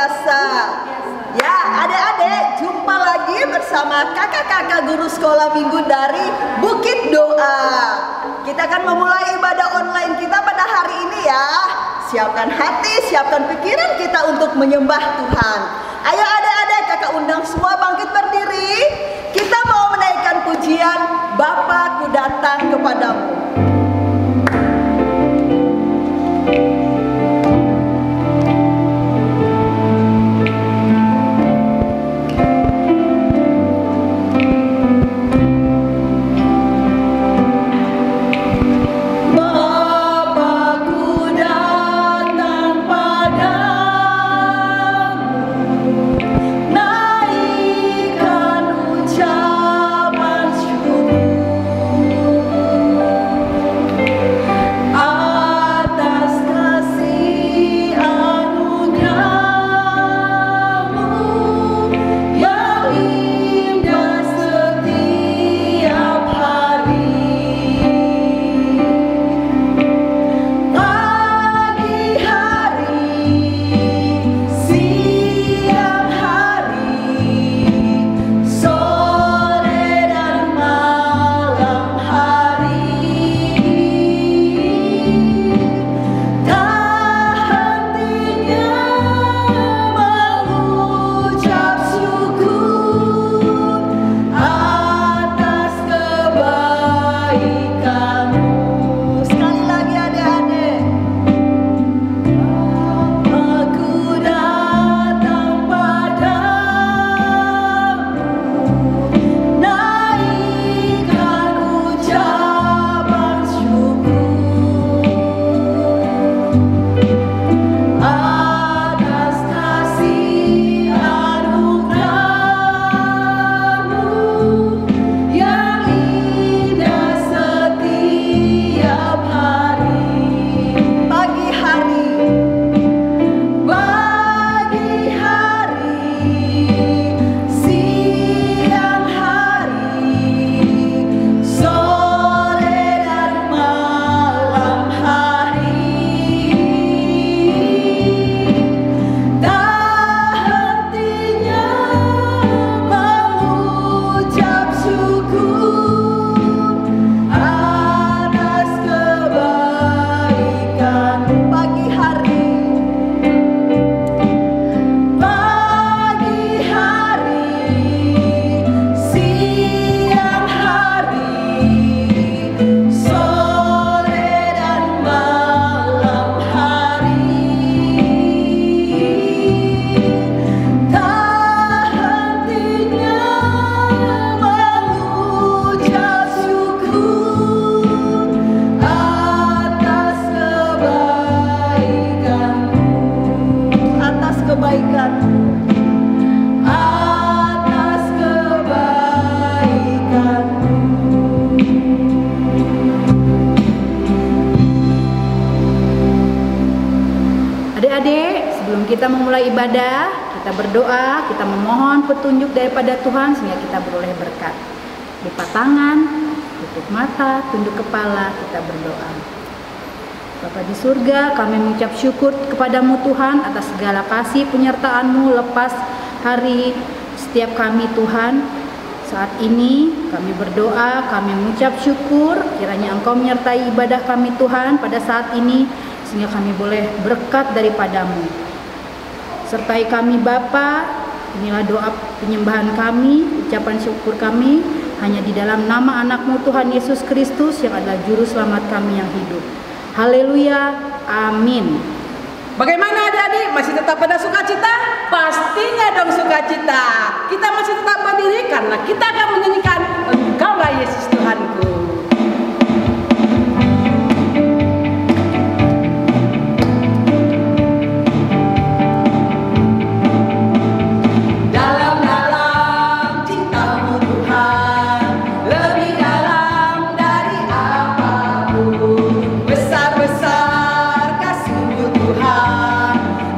biasa. Ya, adik-adik, jumpa lagi bersama kakak-kakak guru sekolah minggu dari Bukit Doa. Kita akan memulai ibadah online kita pada hari ini ya. Siapkan hati, siapkan pikiran kita untuk menyembah Tuhan. Ayo adik-adik, kakak undang semua bangkit berdiri. Kita mau menaikkan pujian Bapa, ku datang kepadamu. Kita memulai ibadah, kita berdoa, kita memohon petunjuk daripada Tuhan sehingga kita beroleh berkat. Lipat tangan, tutup mata, tunduk kepala, kita berdoa. Bapa di surga, kami mengucap syukur kepadamu Tuhan atas segala kasih penyertaan-Mu lepas hari setiap kami Tuhan. Saat ini kami berdoa, kami mengucap syukur kiranya Engkau menyertai ibadah kami Tuhan pada saat ini sehingga kami boleh berkat daripada-Mu. Sertai kami Bapa, inilah doa penyembahan kami, ucapan syukur kami hanya di dalam nama anak-Mu Tuhan Yesus Kristus yang adalah juru selamat kami yang hidup. Haleluya, amin. Bagaimana adik-adik? Masih tetap pada sukacita? Pastinya dong sukacita. Kita masih tetap berdiri karena kita akan menyanyikan Engkaulah Yesus Tuhanku.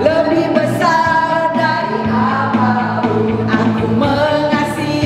Lebih besar dari apapun, aku mengasihimu.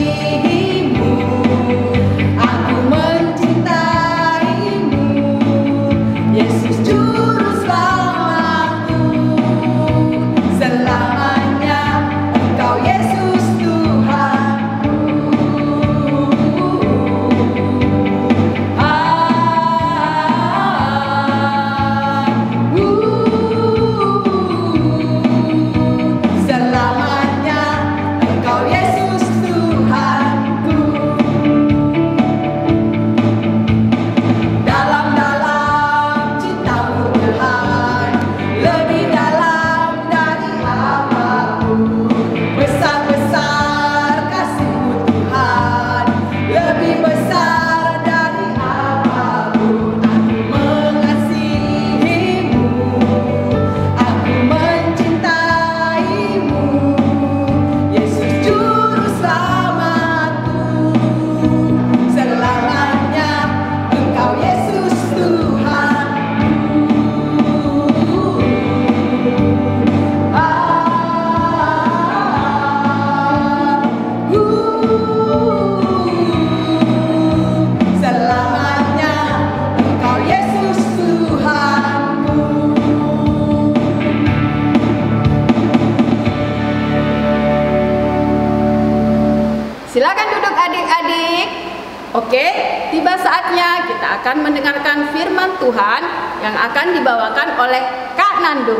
Oke, tiba saatnya kita akan mendengarkan firman Tuhan yang akan dibawakan oleh Kak Nando.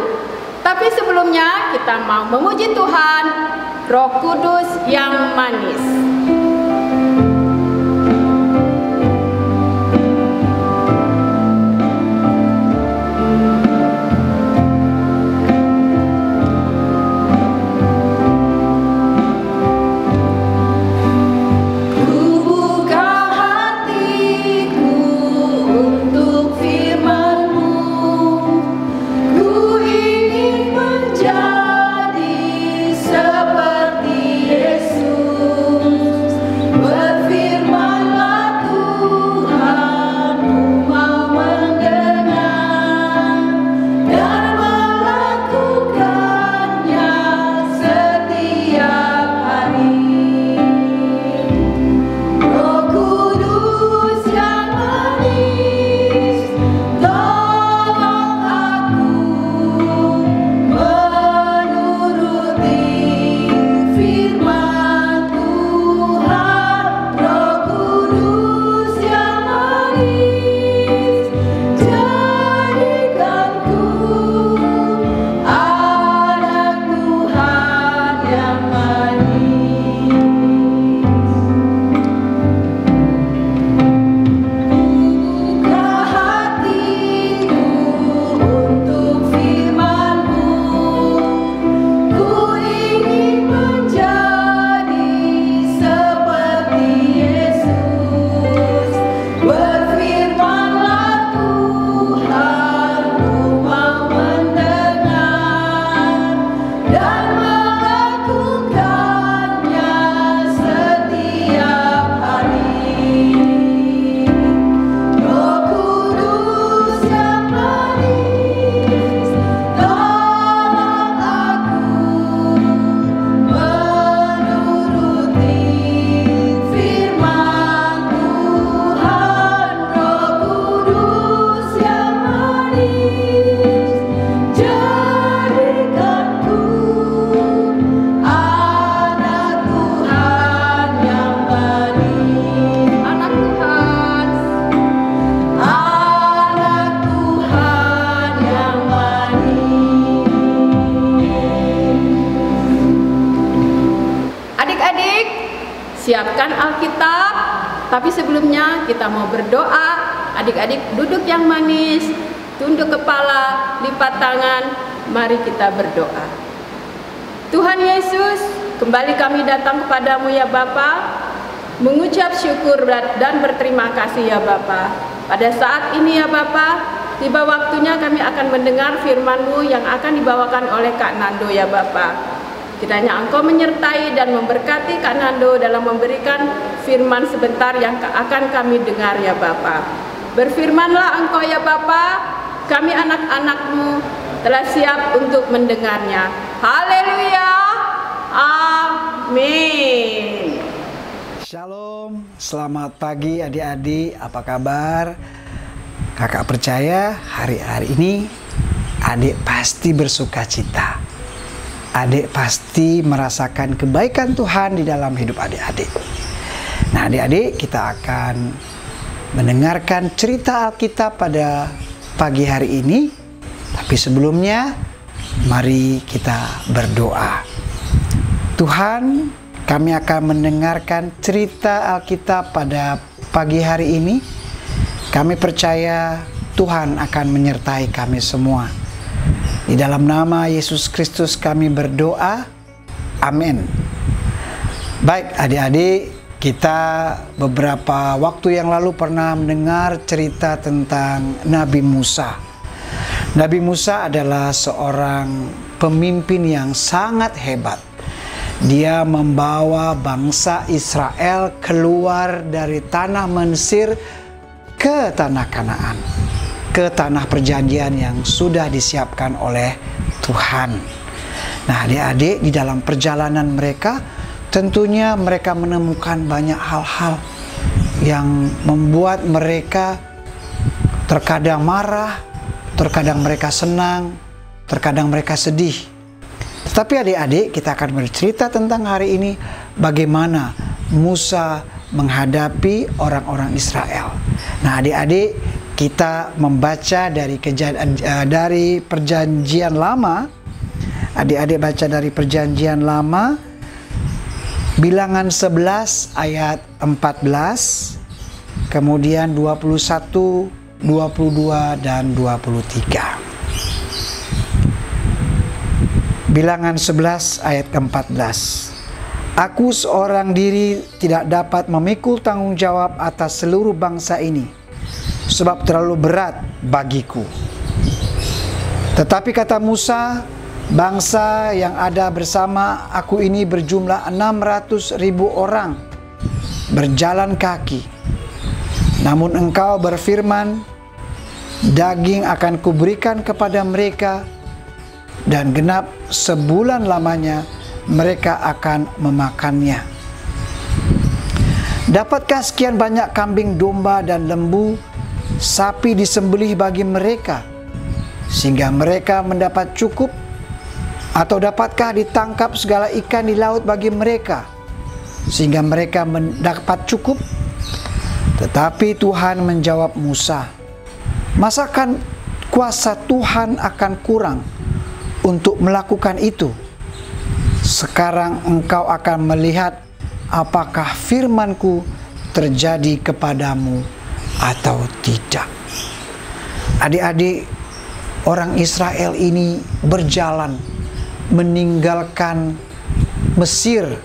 Tapi sebelumnya kita mau memuji Tuhan, Roh Kudus yang manis. Siapkan Alkitab, tapi sebelumnya kita mau berdoa. Adik-adik duduk yang manis, tunduk kepala, lipat tangan, mari kita berdoa. Tuhan Yesus, kembali kami datang kepadamu ya Bapa, mengucap syukur dan berterima kasih ya Bapa. Pada saat ini ya Bapa, tiba waktunya kami akan mendengar firman-Mu yang akan dibawakan oleh Kak Nando ya Bapa. Kiranya Engkau menyertai dan memberkati Kak Nando dalam memberikan firman sebentar yang akan kami dengar ya Bapa. Berfirmanlah Engkau ya Bapa, kami anak-anak-Mu telah siap untuk mendengarnya. Haleluya, amin. Shalom, selamat pagi adik-adik, apa kabar? Kakak percaya hari-hari ini adik pasti bersuka cita. Adik pasti merasakan kebaikan Tuhan di dalam hidup adik-adik. Nah adik-adik, kita akan mendengarkan cerita Alkitab pada pagi hari ini. Tapi sebelumnya, mari kita berdoa. Tuhan, kami akan mendengarkan cerita Alkitab pada pagi hari ini. Kami percaya Tuhan akan menyertai kami semua. Di dalam nama Yesus Kristus kami berdoa. Amin. Baik adik-adik, kita beberapa waktu yang lalu pernah mendengar cerita tentang Nabi Musa. Nabi Musa adalah seorang pemimpin yang sangat hebat. Dia membawa bangsa Israel keluar dari tanah Mesir ke tanah Kanaan, ke tanah perjanjian yang sudah disiapkan oleh Tuhan. Nah adik-adik, di dalam perjalanan mereka tentunya mereka menemukan banyak hal-hal yang membuat mereka terkadang marah, terkadang mereka senang, terkadang mereka sedih. Tetapi adik-adik, kita akan bercerita tentang hari ini bagaimana Musa menghadapi orang-orang Israel. Nah, adik-adik, kita membaca dari Perjanjian Lama. Adik-adik baca dari Perjanjian Lama, Bilangan 11 ayat 14, kemudian 21, 22 dan 23. Bilangan 11 ayat ke-14. Aku seorang diri tidak dapat memikul tanggung jawab atas seluruh bangsa ini, sebab terlalu berat bagiku. Tetapi kata Musa, bangsa yang ada bersama aku ini berjumlah 600.000 orang berjalan kaki. Namun engkau berfirman, daging akan kuberikan kepada mereka, dan genap sebulan lamanya mereka akan memakannya. Dapatkah sekian banyak kambing domba dan lembu, sapi disembelih bagi mereka, sehingga mereka mendapat cukup? Atau dapatkah ditangkap segala ikan di laut bagi mereka, sehingga mereka mendapat cukup? Tetapi Tuhan menjawab Musa, masakan kuasa Tuhan akan kurang untuk melakukan itu? Sekarang engkau akan melihat apakah firman-Ku terjadi kepadamu atau tidak. Adik-adik, orang Israel ini berjalan meninggalkan Mesir.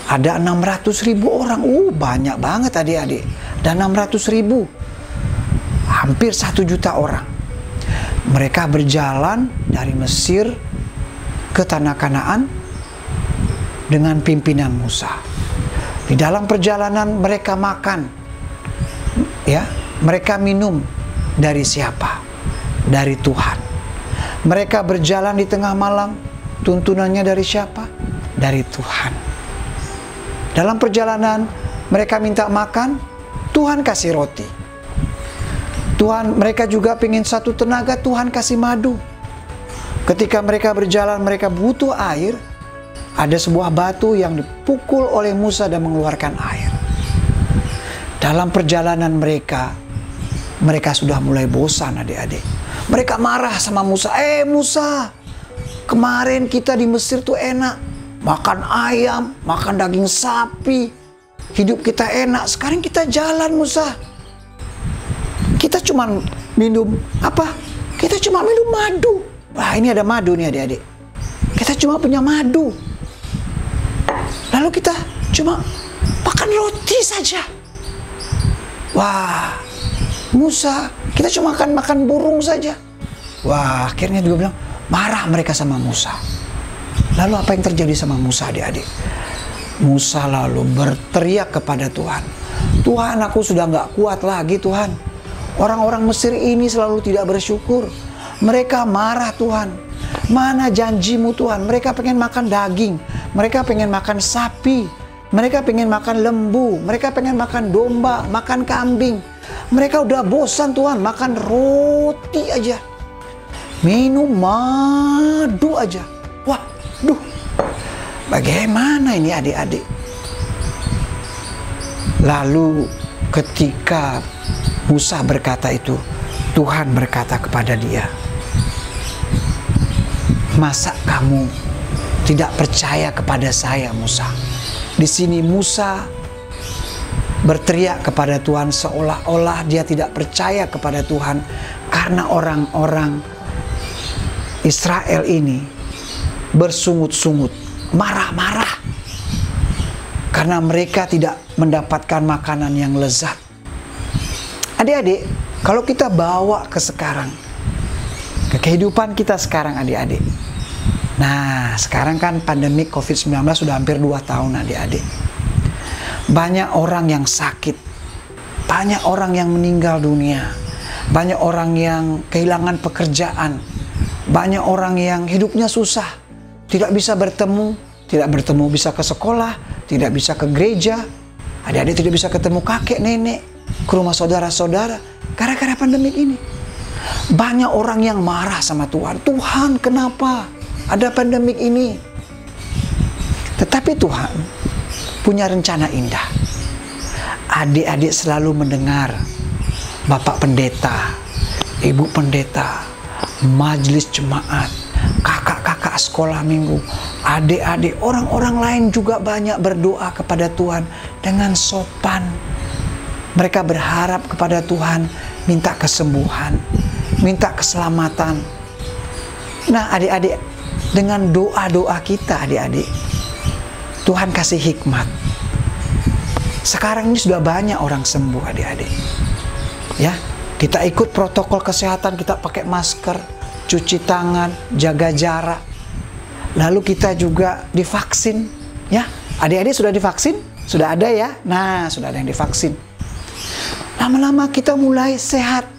Ada 600.000 orang. Banyak banget adik-adik. Dan 600.000, hampir 1 juta orang. Mereka berjalan dari Mesir ke tanah Kanaan dengan pimpinan Musa. Di dalam perjalanan mereka makan, ya, mereka minum dari siapa? Dari Tuhan. Mereka berjalan di tengah malam, tuntunannya dari siapa? Dari Tuhan. Dalam perjalanan mereka minta makan, Tuhan kasih roti. Mereka juga ingin satu tenaga, Tuhan kasih madu. Ketika mereka berjalan, mereka butuh air. Ada sebuah batu yang dipukul oleh Musa dan mengeluarkan air. Dalam perjalanan mereka sudah mulai bosan adik-adik. Mereka marah sama Musa. Musa, kemarin kita di Mesir tuh enak. Makan ayam, makan daging sapi. Hidup kita enak. Sekarang kita jalan, Musa. Kita cuma minum apa? Kita cuma minum madu. Wah, ini ada madu nih adik-adik. Kita cuma punya madu. Lalu kita cuma makan roti saja. Wah, Musa, kita cuma makan burung saja. Wah, akhirnya dia bilang, marah mereka sama Musa. Lalu apa yang terjadi sama Musa adik-adik? Musa lalu berteriak kepada Tuhan. Tuhan, aku sudah gak kuat lagi Tuhan. Orang-orang Mesir ini selalu tidak bersyukur. Mereka marah Tuhan. Mana janjimu Tuhan? Mereka pengen makan daging. Mereka pengen makan sapi. Mereka pengen makan lembu. Mereka pengen makan domba, makan kambing. Mereka udah bosan Tuhan, makan roti aja. Minum madu aja. Wah, bagaimana ini adik-adik? Lalu ketika Musa berkata itu, Tuhan berkata kepada dia, masa kamu tidak percaya kepada saya, Musa? Di sini Musa berteriak kepada Tuhan seolah-olah dia tidak percaya kepada Tuhan karena orang-orang Israel ini bersungut-sungut, marah-marah karena mereka tidak mendapatkan makanan yang lezat. Adik-adik, kalau kita bawa ke sekarang, ke kehidupan kita sekarang adik-adik. Nah, sekarang kan pandemi COVID-19 sudah hampir 2 tahun adik-adik. Banyak orang yang sakit, banyak orang yang meninggal dunia, banyak orang yang kehilangan pekerjaan, banyak orang yang hidupnya susah, tidak bisa bertemu bisa ke sekolah, tidak bisa ke gereja, adik-adik tidak bisa ketemu kakek nenek, ke rumah saudara-saudara, gara-gara pandemi ini. Banyak orang yang marah sama Tuhan. Tuhan, kenapa ada pandemik ini? Tetapi Tuhan punya rencana indah. adik-adik selalu mendengar Bapak Pendeta, Ibu Pendeta, majelis jemaat, kakak-kakak sekolah minggu, adik-adik, orang-orang lain juga banyak berdoa kepada Tuhan dengan sopan. Mereka berharap kepada Tuhan, minta kesembuhan, minta keselamatan. Nah adik-adik, dengan doa-doa kita adik-adik, Tuhan kasih hikmat. Sekarang ini sudah banyak orang sembuh adik-adik. Ya, kita ikut protokol kesehatan, kita pakai masker, cuci tangan, jaga jarak. Lalu kita juga divaksin. Ya, adik-adik sudah divaksin? Sudah ada ya? Nah, sudah ada yang divaksin. Lama-lama kita mulai sehat.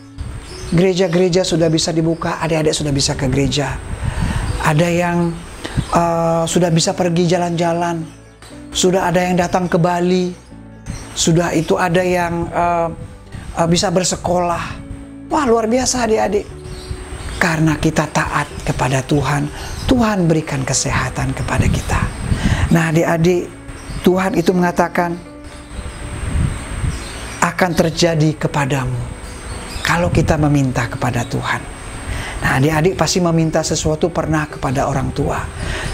Gereja-gereja sudah bisa dibuka, adik-adik sudah bisa ke gereja. Ada yang sudah bisa pergi jalan-jalan. Sudah ada yang datang ke Bali. Sudah itu ada yang bisa bersekolah. Wah, luar biasa adik-adik. Karena kita taat kepada Tuhan, Tuhan berikan kesehatan kepada kita. Nah adik-adik, Tuhan itu mengatakan akan terjadi kepadamu kalau kita meminta kepada Tuhan. Nah adik-adik pasti meminta sesuatu pernah kepada orang tua.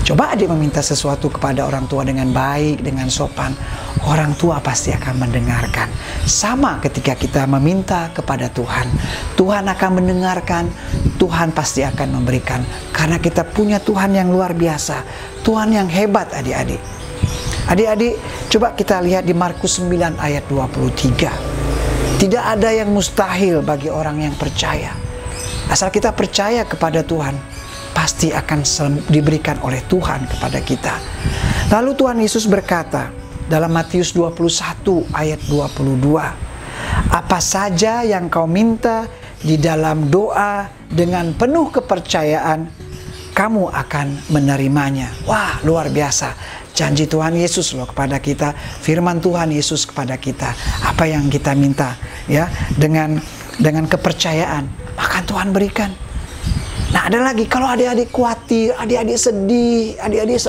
Coba adik meminta sesuatu kepada orang tua dengan baik, dengan sopan. Orang tua pasti akan mendengarkan. Sama ketika kita meminta kepada Tuhan, Tuhan akan mendengarkan, Tuhan pasti akan memberikan. Karena kita punya Tuhan yang luar biasa, Tuhan yang hebat adik-adik. Adik-adik, coba kita lihat di Markus 9 ayat 23. Tidak ada yang mustahil bagi orang yang percaya. Asal kita percaya kepada Tuhan, pasti akan diberikan oleh Tuhan kepada kita. Lalu Tuhan Yesus berkata dalam Matius 21 ayat 22, apa saja yang kau minta di dalam doa dengan penuh kepercayaan, kamu akan menerimanya. Wah, luar biasa. Janji Tuhan Yesus loh kepada kita, firman Tuhan Yesus kepada kita. Apa yang kita minta ya dengan kepercayaan, maka Tuhan berikan. Nah ada lagi, kalau adik-adik khawatir, adik-adik sedih, adik-adik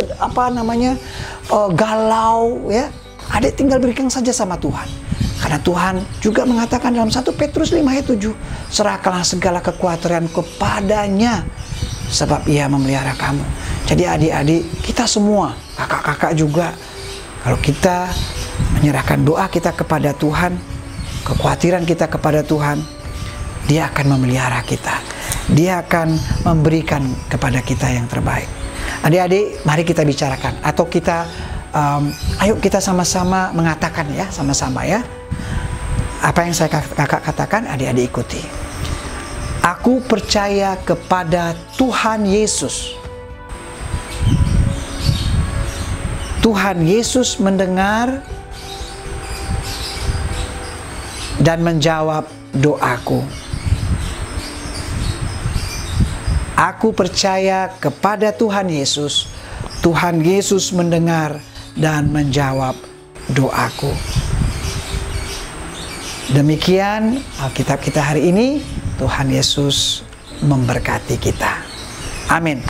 galau ya, adik tinggal berikan saja sama Tuhan. Karena Tuhan juga mengatakan dalam 1 Petrus 5 ayat 7, serahkanlah segala kekhawatiran kepadanya, sebab Ia memelihara kamu. Jadi adik-adik, kita semua, kakak-kakak juga, kalau kita menyerahkan doa kita kepada Tuhan, kekhawatiran kita kepada Tuhan, Dia akan memelihara kita. Dia akan memberikan kepada kita yang terbaik. Adik-adik, mari kita bicarakan. Atau kita, ayo kita sama-sama mengatakan ya, sama-sama ya. Apa yang saya kakak katakan, adik-adik ikuti. Aku percaya kepada Tuhan Yesus. Tuhan Yesus mendengar dan menjawab doaku. Aku percaya kepada Tuhan Yesus. Tuhan Yesus mendengar dan menjawab doaku. Demikian Alkitab kita hari ini. Tuhan Yesus memberkati kita. Amin.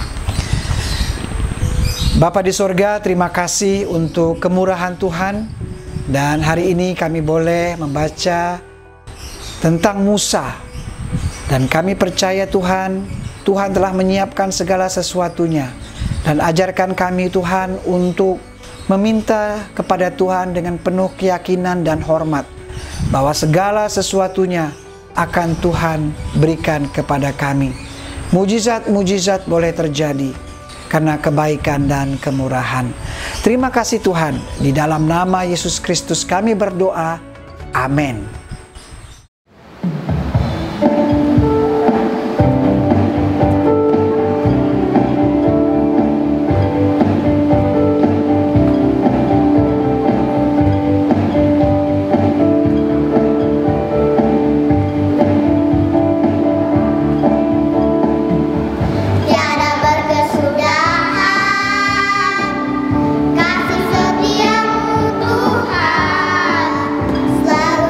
Bapa di sorga, terima kasih untuk kemurahan Tuhan. Dan hari ini kami boleh membaca tentang Musa. Dan kami percaya Tuhan, Tuhan telah menyiapkan segala sesuatunya. Dan ajarkan kami Tuhan untuk meminta kepada Tuhan dengan penuh keyakinan dan hormat, bahwa segala sesuatunya akan Tuhan berikan kepada kami. Mujizat-mujizat boleh terjadi karena kebaikan dan kemurahan. Terima kasih Tuhan. Di dalam nama Yesus Kristus kami berdoa. Amin. Kasih setiamu Tuhan selalu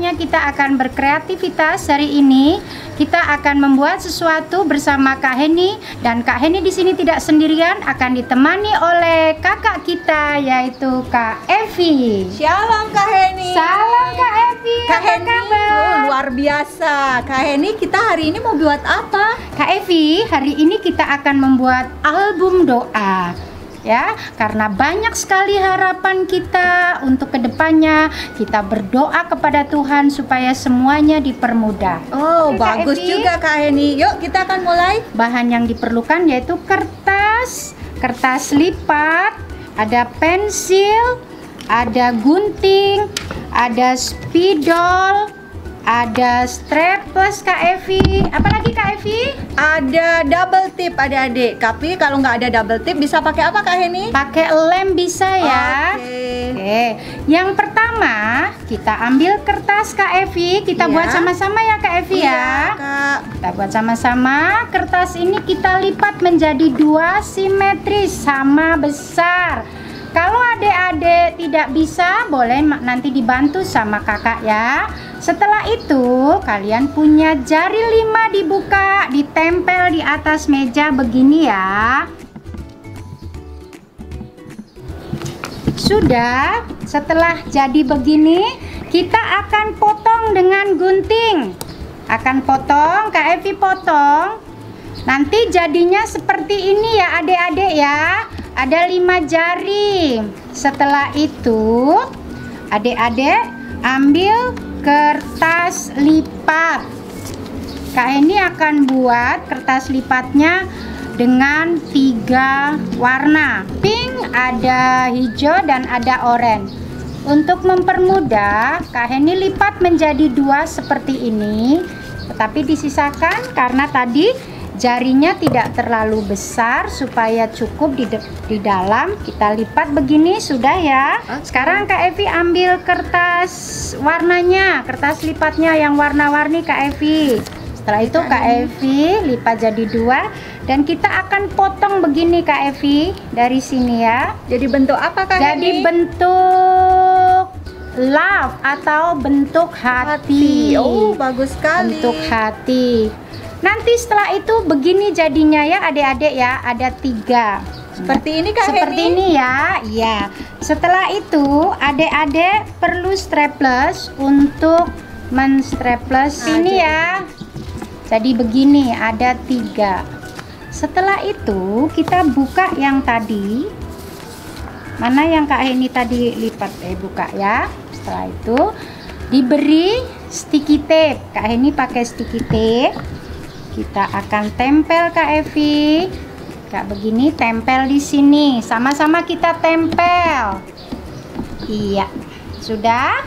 saatnya kita akan berkreativitas hari ini. Kita akan membuat sesuatu bersama Kak Heni, dan Kak Heni di sini tidak sendirian, akan ditemani oleh kakak kita yaitu Kak Evi. Shalom Kak Heni. Salam Kak Evi. Kak apa Heni, kabar? luar biasa. Kak Heni, kita hari ini mau buat apa? Kak Evi, hari ini kita akan membuat album doa. Ya, karena banyak sekali harapan kita untuk kedepannya. Kita berdoa kepada Tuhan supaya semuanya dipermudah. Oh, Oke, Kak bagus Evi. juga Kak Heni. Yuk, kita akan mulai. Bahan yang diperlukan yaitu kertas lipat, ada pensil, ada gunting, ada spidol, ada staples Kak Evi. Apalagi Kak Evi? Ada double tip adik-adik. Tapi kalau nggak ada double tip bisa pakai apa Kak Heni? Pakai lem bisa ya. Oke. Oke, yang pertama kita ambil kertas Kak Evi. Kita Iya. buat sama-sama ya Kak Evi Iya, ya. Kak. Kita buat sama-sama. Kertas ini kita lipat menjadi 2 simetris sama besar. Kalau adik-adik tidak bisa, boleh nanti dibantu sama kakak ya. Setelah itu, kalian punya jari 5 dibuka, ditempel di atas meja begini ya. Sudah, setelah jadi begini, kita akan potong dengan gunting. Akan potong, Kak Evi potong. Nanti jadinya seperti ini ya adik-adik ya. Ada 5 jari. Setelah itu, adik-adik ambil kertas lipat. Kak ini akan buat kertas lipatnya dengan 3 warna. Pink, ada hijau, dan ada oranye. Untuk mempermudah, Kak Heni lipat menjadi 2 seperti ini. Tetapi disisakan karena tadi jarinya tidak terlalu besar supaya cukup di dalam. Kita lipat begini sudah ya. Sekarang Kak Evi ambil kertas warnanya, kertas lipatnya yang warna-warni Kak Evi. Setelah itu Kak Evi lipat jadi 2 dan kita akan potong begini Kak Evi dari sini ya. Jadi bentuk apa Kak Jadi Heni? bentuk love atau bentuk hati. Oh, bagus sekali. Bentuk hati. Nanti setelah itu begini jadinya ya adik-adik ya, ada 3. Seperti ini Kak Seperti Heni? ini ya. Iya. Setelah itu adik-adik perlu staples untuk menstaples ini ya. Jadi begini, ada 3. Setelah itu kita buka yang tadi. Mana yang Kak Heni tadi lipat? Buka ya. Setelah itu diberi sticky tape. Kak Heni pakai sticky tape. Kita akan tempel Kak Evi. Kayak begini, tempel di sini. Sama-sama kita tempel. Iya. Sudah?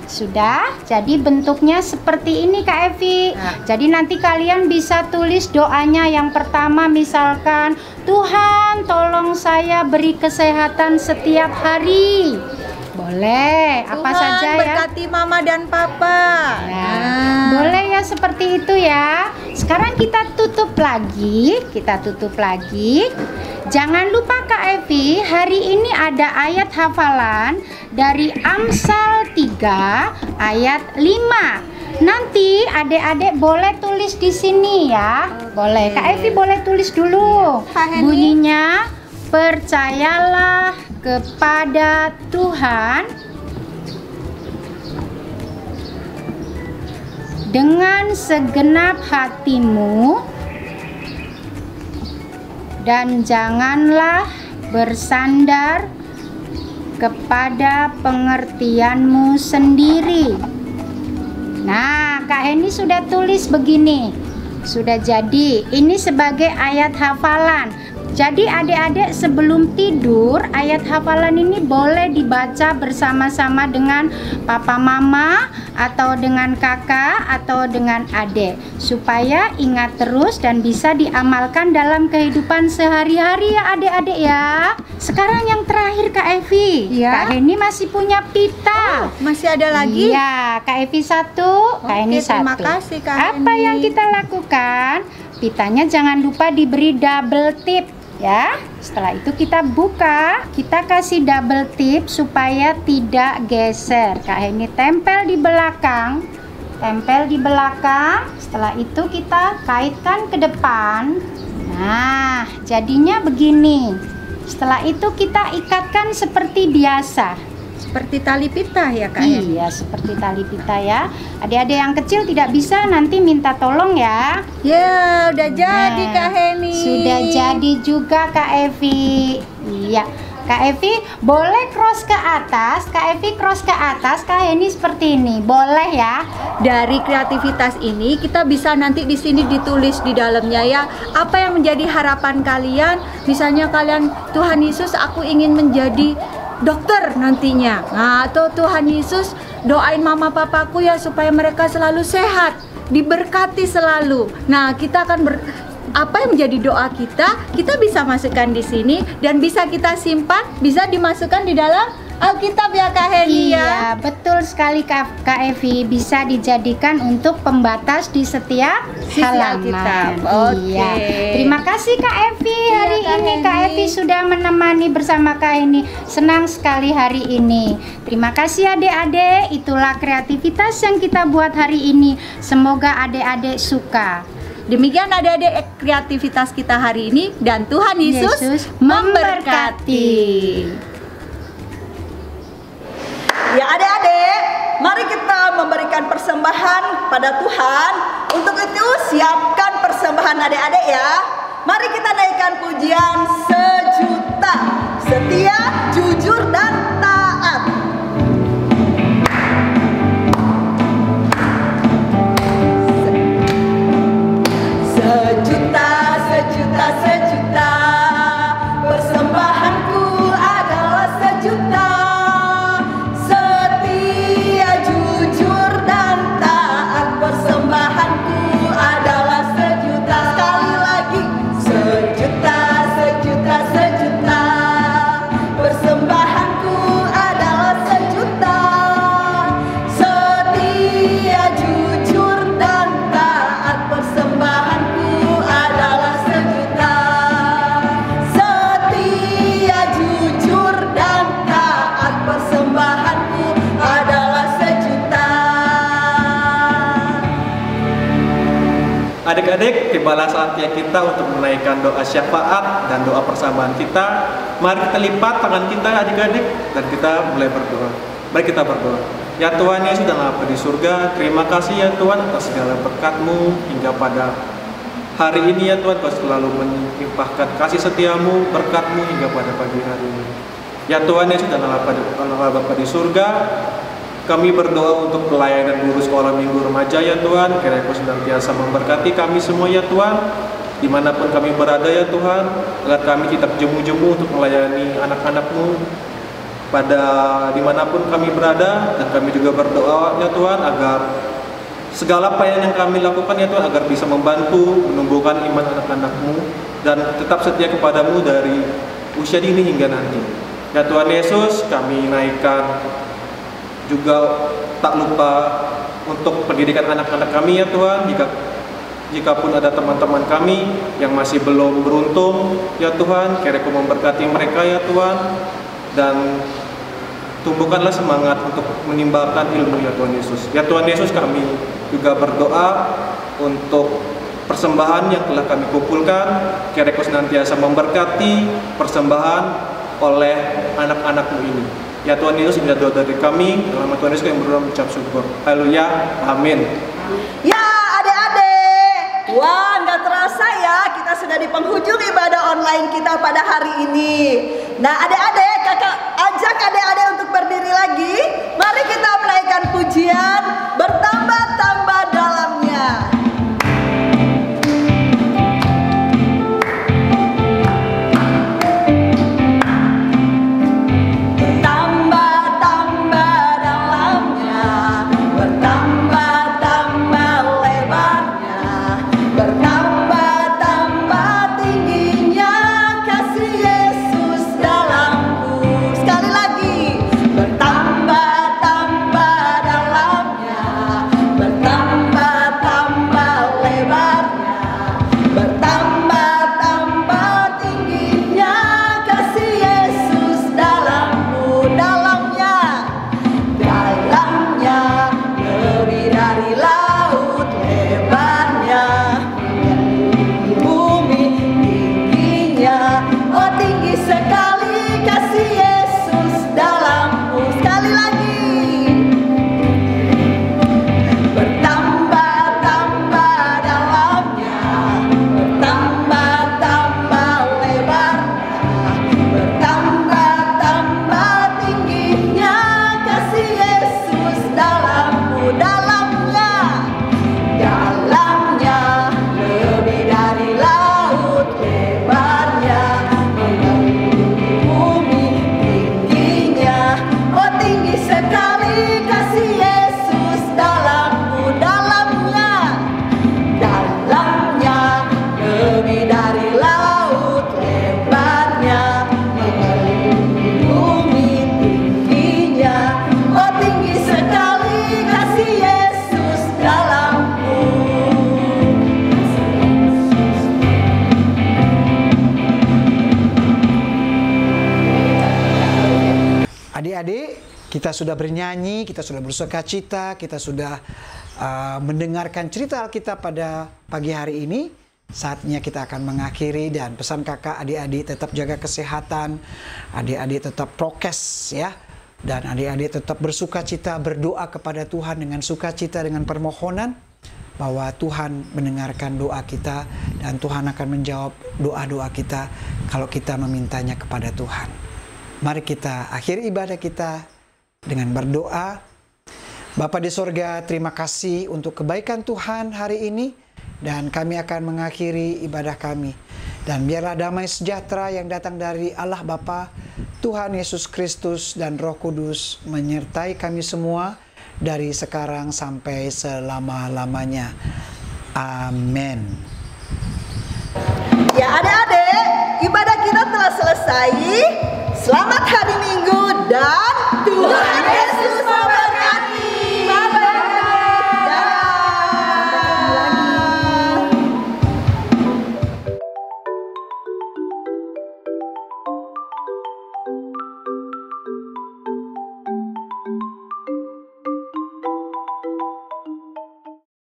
Sudah. Jadi bentuknya seperti ini Kak Evi. Jadi nanti kalian bisa tulis doanya. Yang pertama misalkan, Tuhan tolong saya beri kesehatan setiap hari. Boleh, apa Tuhan saja ya. berkati mama dan papa. Nah, boleh ya seperti itu ya. Sekarang kita tutup lagi. Jangan lupa Kak Evi, hari ini ada ayat hafalan dari Amsal 3 ayat 5. Nanti adik-adik boleh tulis di sini ya. Boleh. Kak Evi boleh tulis dulu. Kak Heni. Bunyinya, percayalah kepada Tuhan dengan segenap hatimu dan janganlah bersandar kepada pengertianmu sendiri. Nah, Kak Heni sudah tulis begini. Sudah jadi. Ini sebagai ayat hafalan. Jadi adik-adik sebelum tidur, ayat hafalan ini boleh dibaca bersama-sama dengan papa mama atau dengan kakak atau dengan adik, supaya ingat terus dan bisa diamalkan dalam kehidupan sehari-hari ya adik-adik ya. Sekarang yang terakhir Kak Evi. Ya. Kak Heni masih punya pita. Masih ada lagi? Iya, Kak Evi 1, Kak Heni 1. terima kasih, Kak Apa Heni. yang kita lakukan? Pitanya jangan lupa diberi double tip. Ya, setelah itu kita buka, kita kasih double tip supaya tidak geser. Kak Heni tempel di belakang, setelah itu kita kaitkan ke depan. Nah, jadinya begini. Setelah itu kita ikatkan seperti biasa. Seperti tali pita ya Kak Heni? Iya, seperti tali pita ya. Adik-adik yang kecil tidak bisa, nanti minta tolong ya. Ya, udah jadi Kak Heni. Sudah jadi juga Kak Evi. Iya, Kak Evi boleh cross ke atas. Kak Evi cross ke atas, Kak Heni seperti ini. Boleh ya. Dari kreativitas ini kita bisa nanti di sini ditulis di dalamnya ya, apa yang menjadi harapan kalian. Misalnya kalian, Tuhan Yesus, aku ingin menjadi dokter nantinya. Nah, atau Tuhan Yesus, doain mama papaku ya supaya mereka selalu sehat, diberkati selalu. Nah, kita akan apa yang menjadi doa kita bisa masukkan di sini dan bisa kita simpan, bisa dimasukkan di dalam Alkitab ya Kak Heni ya. Iya, betul sekali Kak Evi, bisa dijadikan untuk pembatas di setiap Sisi halaman. Alkitab. Oke. Iya. Terima kasih Kak Evi hari Kak ini. Heni. Kak Evi sudah menemani bersama Kak Heni. Senang sekali hari ini. Terima kasih adik-adik. Itulah kreativitas yang kita buat hari ini. Semoga adik-adik suka. Demikian adik-adik kreativitas kita hari ini dan Tuhan Yesus memberkati. Ya adik-adik, mari kita memberikan persembahan pada Tuhan. Untuk itu siapkan persembahan adik-adik ya. Mari kita naikkan pujian sejuta, setia, jujur dan taat. Sejuta, sejuta, sejuta, persembahanku adalah sejuta. Persembahanku adalah sejuta. Sekali lagi, sejuta, sejuta, sejuta. Persembahanku adalah sejuta. Setia, jujur dan taat. Persembahanku adalah sejuta. Setia, jujur dan taat. Persembahanku adalah sejuta. Adik-adik, tibalah saatnya kita untuk menaikkan doa syafaat dan doa persamaan kita. Mari kita lipat tangan kita adik-adik dan kita mulai berdoa. Mari kita berdoa. Ya Tuhan Yesus dan Bapa di surga, terima kasih ya Tuhan atas segala berkat-Mu hingga pada hari ini ya Tuhan. Kau selalu melimpahkan kasih setiamu, berkat-Mu hingga pada pagi hari ini. Ya Tuhan Yesus dan Bapa di surga, kami berdoa untuk pelayanan guru sekolah minggu remaja ya Tuhan. Kiranya Kau senantiasa memberkati kami semua ya Tuhan, dimanapun kami berada ya Tuhan. Agar kami tetap jemu-jemu untuk melayani anak-anak-Mu pada dimanapun kami berada. Dan kami juga berdoa ya Tuhan agar segala pelayanan yang kami lakukan ya Tuhan, agar bisa membantu menumbuhkan iman anak-anak-Mu dan tetap setia kepadamu dari usia dini hingga nanti. Ya Tuhan Yesus, kami naikkan juga tak lupa untuk pendidikan anak-anak kami ya Tuhan. Jikapun ada teman-teman kami yang masih belum beruntung ya Tuhan, kiranya Kau memberkati mereka ya Tuhan, dan tumbuhkanlah semangat untuk menimbalkan ilmu ya Tuhan Yesus. Ya Tuhan Yesus, kami juga berdoa untuk persembahan yang telah kami kumpulkan. Kiranya Kau senantiasa memberkati persembahan oleh anak-anak-Mu ini. Ya Tuhan Yesus, ini doa dari kami. Dalam nama Tuhan Yesus kami berdoa mengucap syukur. Haleluya, amin. Ya adik-adik, wah nggak terasa ya kita sudah di penghujung ibadah online kita pada hari ini. Nah adik-adik, kakak ajak adik-adik untuk berdiri lagi. Mari kita menaikkan pujian bertambah-tambah dalamnya. Sekali lagi, bertambah-tambah dalamnya. Adik-adik, kita sudah bernyanyi, kita sudah bersukacita, kita sudah mendengarkan cerita Alkitab pada pagi hari ini. Saatnya kita akan mengakhiri, dan pesan kakak, adik-adik tetap jaga kesehatan, adik-adik tetap prokes ya, dan adik-adik tetap bersukacita, berdoa kepada Tuhan dengan sukacita, dengan permohonan bahwa Tuhan mendengarkan doa kita dan Tuhan akan menjawab doa-doa kita kalau kita memintanya kepada Tuhan. Mari kita akhiri ibadah kita dengan berdoa. Bapa di sorga, terima kasih untuk kebaikan Tuhan hari ini. Dan kami akan mengakhiri ibadah kami. Dan biarlah damai sejahtera yang datang dari Allah Bapa, Tuhan Yesus Kristus dan Roh Kudus menyertai kami semua dari sekarang sampai selama-lamanya. Amin. Ya adik-adik, ibadah kita telah selesai. Selamat hari Minggu dan Tuhan Yesus